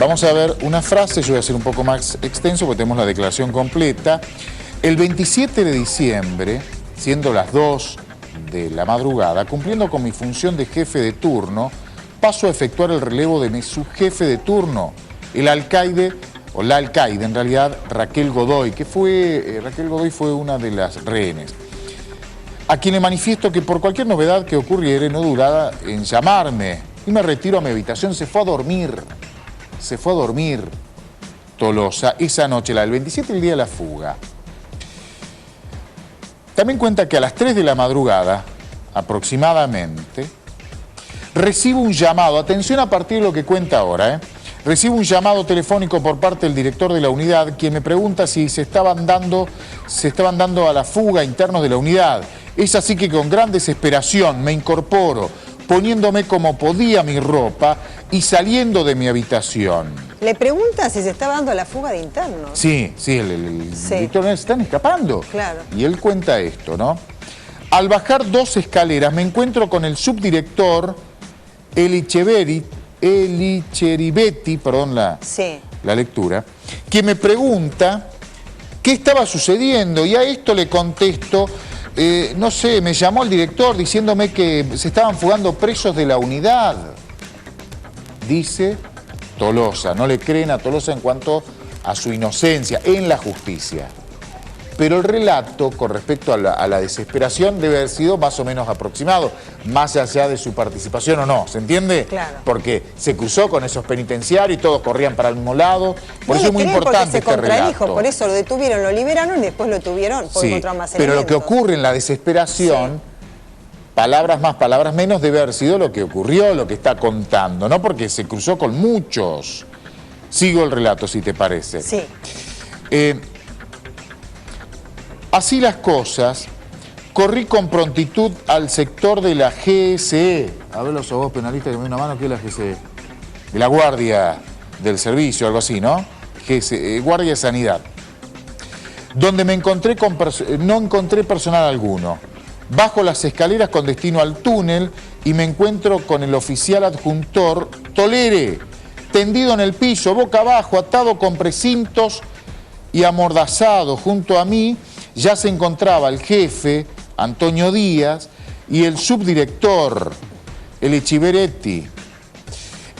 Vamos a ver una frase, yo voy a hacer un poco más extenso porque tenemos la declaración completa. El 27 de diciembre, siendo las 2 de la madrugada, cumpliendo con mi función de jefe de turno, paso a efectuar el relevo de mi subjefe de turno, el alcaide, o la alcaide en realidad, Raquel Godoy, que Raquel Godoy fue una de las rehenes, a quien le manifiesto que por cualquier novedad que ocurriere no durara en llamarme, y me retiro a mi habitación. Se fue a dormir Tolosa esa noche, la del 27, el día de la fuga. También cuenta que a las 3 de la madrugada, aproximadamente, recibo un llamado, atención a partir de lo que cuenta ahora, recibo un llamado telefónico por parte del director de la unidad, quien me pregunta si se estaban dando a la fuga internos de la unidad. Es así que con gran desesperación me incorporo, poniéndome como podía mi ropa y saliendo de mi habitación. ¿Le pregunta si se estaba dando a la fuga de internos? Sí, el director se están escapando. Claro. Y él cuenta esto, ¿no? Al bajar 2 escaleras me encuentro con el subdirector Elicheribetti, perdón la lectura, que me pregunta qué estaba sucediendo, y a esto le contesto, no sé, me llamó el director diciéndome que se estaban fugando presos de la unidad, dice Tolosa. No le creen a Tolosa en cuanto a su inocencia en la justicia. Pero el relato con respecto a la desesperación debe haber sido más o menos aproximado, más allá de su participación o no, ¿se entiende? Claro. Porque se cruzó con esos penitenciarios y todos corrían para el mismo lado, por eso es muy importante este relato. Por eso lo detuvieron, lo liberaron y después lo detuvieron por encontrar más pero elementos. lo que ocurre en la desesperación, palabras más, palabras menos, debe haber sido lo que ocurrió, lo que está contando, ¿no? Porque se cruzó con muchos. Sigo el relato, si te parece. Sí. Así las cosas, corrí con prontitud al sector de la GSE. A ver, los vos penalistas que me den una mano, ¿qué es la GSE? De la Guardia del Servicio, algo así, ¿no? GSE, Guardia de Sanidad. Donde me encontré no encontré personal alguno. Bajo las escaleras con destino al túnel y me encuentro con el oficial adjuntor Tolere, tendido en el piso, boca abajo, atado con precintos y amordazado. Junto a mí ya se encontraba el jefe, Antonio Díaz, y el subdirector, Elicheribetti.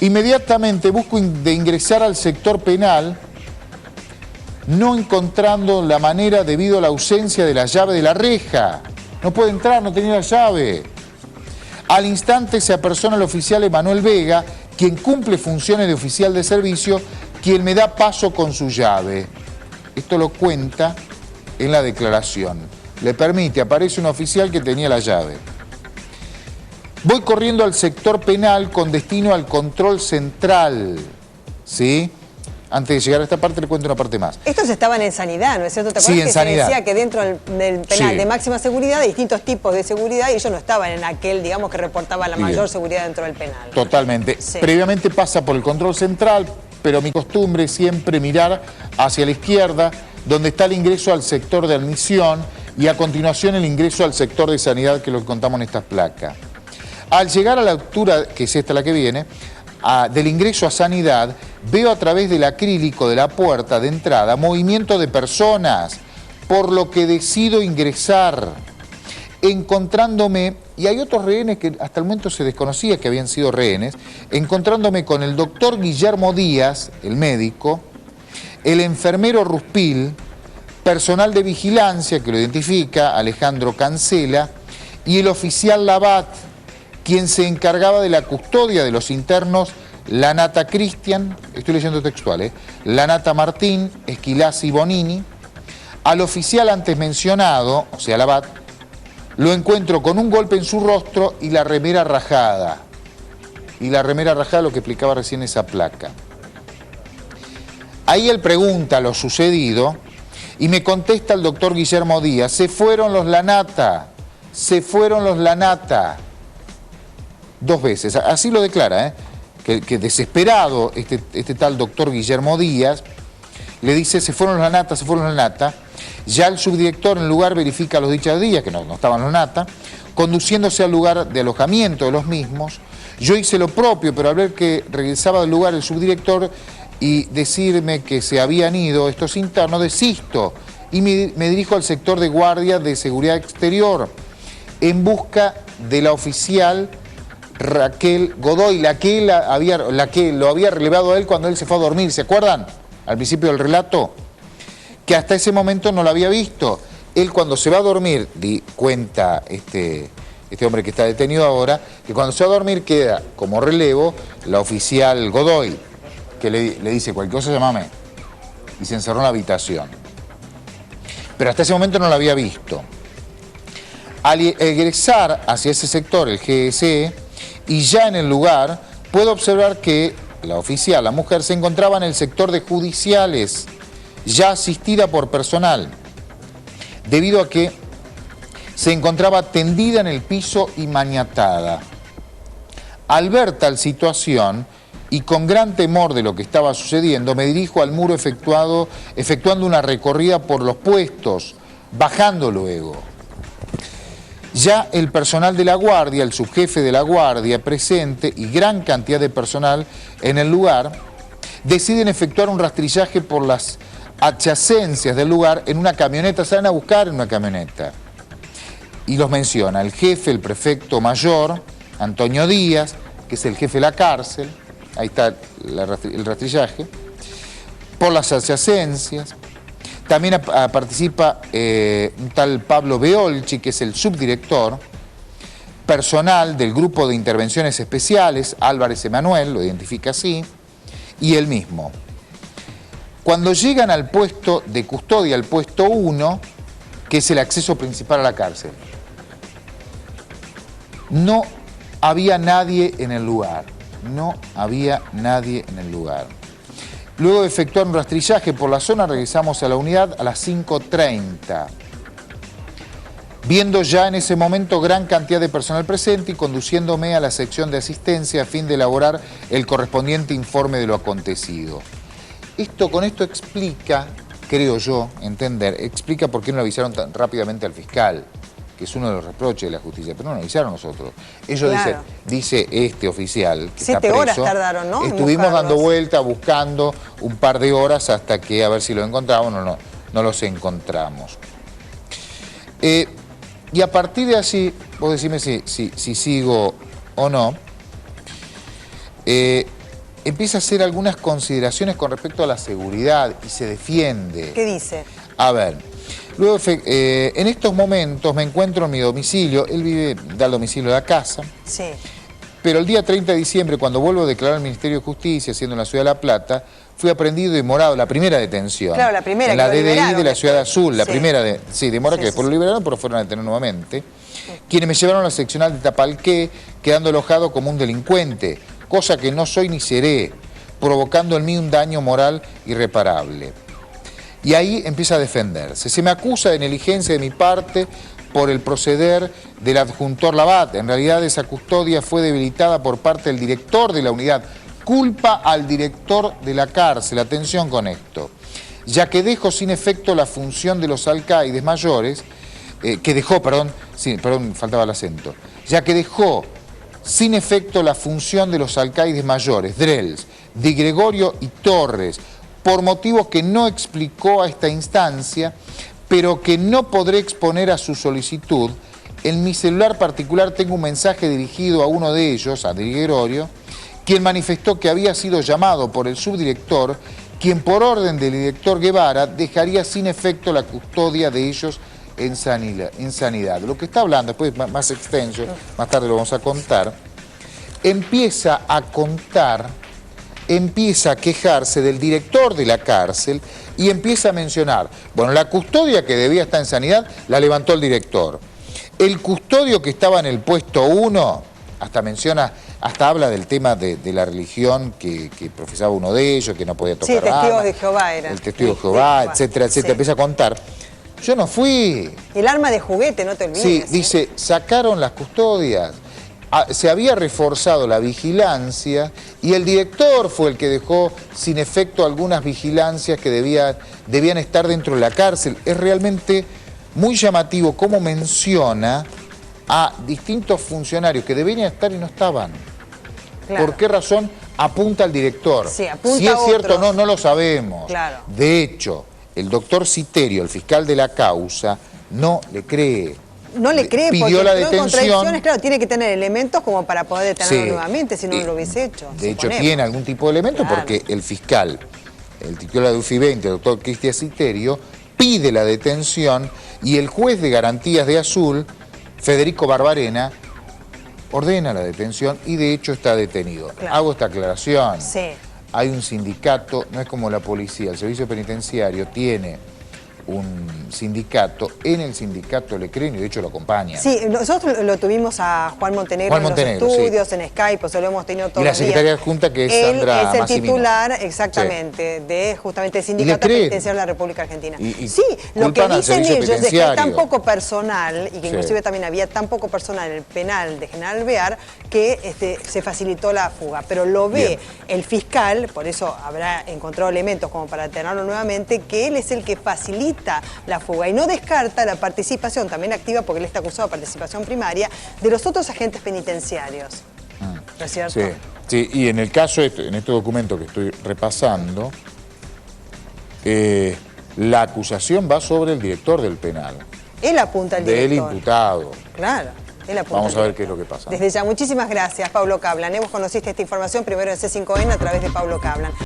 Inmediatamente busco de ingresar al sector penal, no encontrando la manera debido a la ausencia de la llave de la reja. No puede entrar, no tenía la llave. Al instante se apersona el oficial Emanuel Vega, quien cumple funciones de oficial de servicio, quien me da paso con su llave. Esto lo cuenta en la declaración. Le permite, aparece un oficial que tenía la llave. Voy corriendo al sector penal con destino al control central, ¿sí? Antes de llegar a esta parte le cuento una parte más. Estos estaban en sanidad, ¿no es cierto? ¿Te acuerdas en que sanidad. Se decía que dentro del penal de máxima seguridad hay distintos tipos de seguridad y ellos no estaban en aquel, digamos, que reportaba la mayor seguridad dentro del penal? Totalmente. Previamente pasa por el control central, pero mi costumbre es siempre mirar hacia la izquierda, donde está el ingreso al sector de admisión y a continuación el ingreso al sector de sanidad, que lo contamos en esta placa. Al llegar a la altura, que es esta la que viene, del ingreso a sanidad, veo a través del acrílico de la puerta de entrada movimiento de personas, por lo que decido ingresar, encontrándome, y hay otros rehenes que hasta el momento se desconocía que habían sido rehenes, encontrándome con el doctor Guillermo Díaz, el médico, el enfermero Ruspil, personal de vigilancia que lo identifica, Alejandro Cancela, y el oficial Labat, quien se encargaba de la custodia de los internos Lanata Cristian, estoy leyendo textual, Lanata Martín, Esquilazzi Bonini. Al oficial antes mencionado, o sea Labat, lo encuentro con un golpe en su rostro y la remera rajada. Y la remera rajada, lo que explicaba recién esa placa. Ahí él pregunta lo sucedido y me contesta el doctor Guillermo Díaz: se fueron los Lanata, se fueron los Lanata. 2 veces, así lo declara, que desesperado este tal doctor Guillermo Díaz le dice: se fueron los Lanata, se fueron los Lanata. Ya el subdirector en el lugar verifica los dichos días, que no estaban los Lanata, conduciéndose al lugar de alojamiento de los mismos. Yo hice lo propio, pero al ver que regresaba del lugar el subdirector, y decirme que se habían ido estos internos, desisto y me dirijo al sector de guardia de seguridad exterior en busca de la oficial Raquel Godoy, la que lo había relevado a él cuando él se fue a dormir, ¿se acuerdan? Al principio del relato, que hasta ese momento no lo había visto. Él cuando se va a dormir, cuenta este hombre que está detenido ahora, que cuando se va a dormir queda como relevo la oficial Godoy, que le dice cualquier cosa, llámame, y se encerró en la habitación. Pero hasta ese momento no lo había visto. Al egresar hacia ese sector, el GSE, y ya en el lugar, puedo observar que la oficial, la mujer, se encontraba en el sector de judiciales, ya asistida por personal, debido a que se encontraba tendida en el piso y maniatada. Al ver tal situación, y con gran temor de lo que estaba sucediendo, me dirijo al muro efectuando una recorrida por los puestos, bajando luego. Ya el personal de la guardia, el subjefe de la guardia presente y gran cantidad de personal en el lugar, deciden efectuar un rastrillaje por las adyacencias del lugar en una camioneta, salen a buscar en una camioneta. Y los menciona el jefe, el prefecto mayor, Antonio Díaz, que es el jefe de la cárcel, ahí está el rastrillaje, por las adyacencias. También participa un tal Pablo Beolchi, que es el subdirector, personal del Grupo de Intervenciones Especiales, Álvarez Emanuel, lo identifica así, y él mismo. Cuando llegan al puesto de custodia, al puesto 1, que es el acceso principal a la cárcel, no había nadie en el lugar. No había nadie en el lugar. Luego de efectuar un rastrillaje por la zona, regresamos a la unidad a las 5:30. Viendo ya en ese momento gran cantidad de personal presente y conduciéndome a la sección de asistencia a fin de elaborar el correspondiente informe de lo acontecido. Con esto explica, creo yo, explica por qué no lo avisaron tan rápidamente al fiscal, que es uno de los reproches de la justicia, pero no nos avisaron nosotros. Ellos claro. dice este oficial que 7 está preso, horas tardaron, ¿no? Estuvimos dando vueltas, buscando un par de horas hasta que a ver si lo encontramos, no los encontramos. Y a partir de allí, vos decime si sigo o no, empieza a hacer algunas consideraciones con respecto a la seguridad y se defiende. ¿Qué dice? A ver. Luego, en estos momentos me encuentro en mi domicilio, él da el domicilio de la casa, sí. Pero el día 30 de diciembre, cuando vuelvo a declarar al Ministerio de Justicia, siendo en la ciudad de La Plata, fui aprendido y demorado, la primera detención. Claro, la primera. En la DDI de la ciudad Azul, la sí. primera demora que después lo liberaron, pero fueron a detener nuevamente. Quienes me llevaron a la seccional de Tapalqué, quedando alojado como un delincuente, cosa que no soy ni seré, provocando en mí un daño moral irreparable. Y ahí empieza a defenderse. Se me acusa de negligencia de mi parte por el proceder del adjuntor Labat. En realidad esa custodia fue debilitada por parte del director de la unidad. Culpa al director de la cárcel, atención con esto. Ya que dejó sin efecto la función de los alcaides mayores, faltaba el acento. Ya que dejó sin efecto la función de los alcaides mayores, Drells, Di Gregorio y Torres, por motivos que no explicó a esta instancia, pero que no podré exponer a su solicitud. En mi celular particular tengo un mensaje dirigido a uno de ellos, a Di Gregorio, quien manifestó que había sido llamado por el subdirector, quien por orden del director Guevara dejaría sin efecto la custodia de ellos en sanidad. Lo que está hablando, después más extenso, más tarde lo vamos a contar, empieza a quejarse del director de la cárcel y empieza a mencionar, bueno, la custodia que debía estar en sanidad la levantó el director. El custodio que estaba en el puesto 1, hasta habla del tema de la religión que profesaba uno de ellos, que no podía tocar sí, testigos de Jehová era. El testigo de Jehová, etcétera, etcétera. Sí. Empieza a contar. Yo no fui. El arma de juguete, no te olvides. Sí, dice, sacaron las custodias. Se había reforzado la vigilancia y el director fue el que dejó sin efecto algunas vigilancias que debían estar dentro de la cárcel. Es realmente muy llamativo cómo menciona a distintos funcionarios que deberían estar y no estaban. Claro. ¿Por qué razón? apunta al director. Sí, apunta si es a cierto o otro. no lo sabemos. Claro. De hecho, el doctor Citerio, el fiscal de la causa, no le cree. No le cree pidió porque la entró en detención. contradicciones, claro, tiene que tener elementos como para poder detenerlo Sí. nuevamente, si no lo hubiese hecho. De hecho, suponemos. tiene algún tipo de elemento Claro. porque el fiscal, el titular de UFI 20, el doctor Cristian Citerio, pide la detención y el juez de garantías de Azul, Federico Barbarena, ordena la detención y de hecho está detenido. Claro. Hago esta aclaración. Sí. Hay un sindicato, no es como la policía, el servicio penitenciario tiene un sindicato, en el sindicato le creen y de hecho lo acompañan. Sí, nosotros lo tuvimos a Juan Montenegro, Juan en Montenegro, los sí. estudios, en Skype, o sea, lo hemos tenido todos Y la los días. secretaria adjunta que es Él Sandra es el Massimino. titular, exactamente, de justamente el Sindicato creen. Penitenciario de la República Argentina. Y sí, lo que culpan al dicen servicio ellos es que hay tan penitenciario. poco personal, y que Sí. inclusive también había tan poco personal en el penal de General Alvear, que se facilitó la fuga. Pero lo ve Bien. el fiscal, por eso habrá encontrado elementos como para detenerlo nuevamente, que él es el que facilita la fuga y no descarta la participación también activa, porque él está acusado de participación primaria, de los otros agentes penitenciarios. ¿No es cierto? Sí, sí, y en el caso, en este documento que estoy repasando, la acusación va sobre el director del penal, Él apunta al del director. imputado. Claro, él apunta Vamos al a ver director. qué es lo que pasa. Desde ya, muchísimas gracias, Pablo Cablan. Vos conociste esta información primero en C5N a través de Pablo Cablan.